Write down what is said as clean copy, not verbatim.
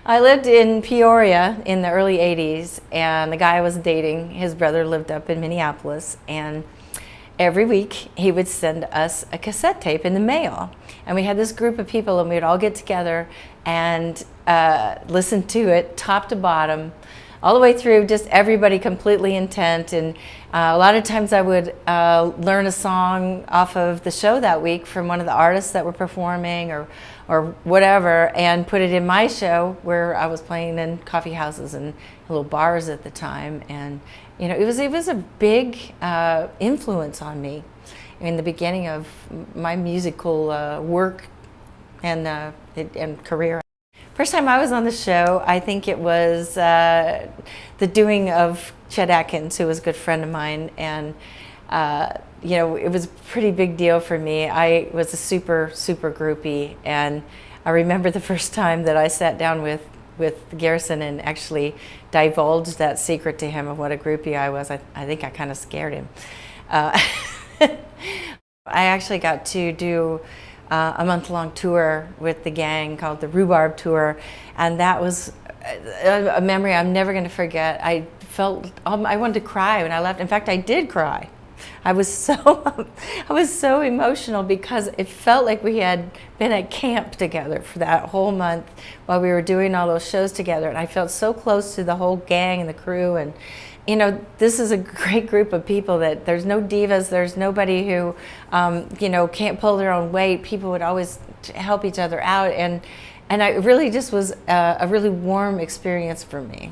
I lived in Peoria in the early 80s, and the guy I was dating, his brother lived up in Minneapolis, and every week he would send us a cassette tape in the mail. And we had this group of people, and we would all get together and listen to it top to bottom, all the way through, just everybody completely intent. And a lot of times I would learn a song off of the show that week from one of the artists that were performing or whatever, and put it in my show where I was playing in coffee houses and little bars at the time. And you know, it was a big influence on me in the beginning of my musical work and career. First time I was on the show, I think it was the doing of Chet Atkins, who was a good friend of mine, and you know, it was a pretty big deal for me. I was a super groupie, and I remember the first time that I sat down with Garrison and actually divulged that secret to him of what a groupie I was. I think I kind of scared him. I actually got to do a month-long tour with the gang called the Rhubarb Tour, and that was a memory I'm never going to forget. I felt I wanted to cry when I left. In fact, I did cry. I was so emotional because it felt like we had been at camp together for that whole month while we were doing all those shows together, and I felt so close to the whole gang and the crew. And you know, this is a great group of people that there's no divas, there's nobody who you know, can't pull their own weight. People would always help each other out, and it really just was a really warm experience for me.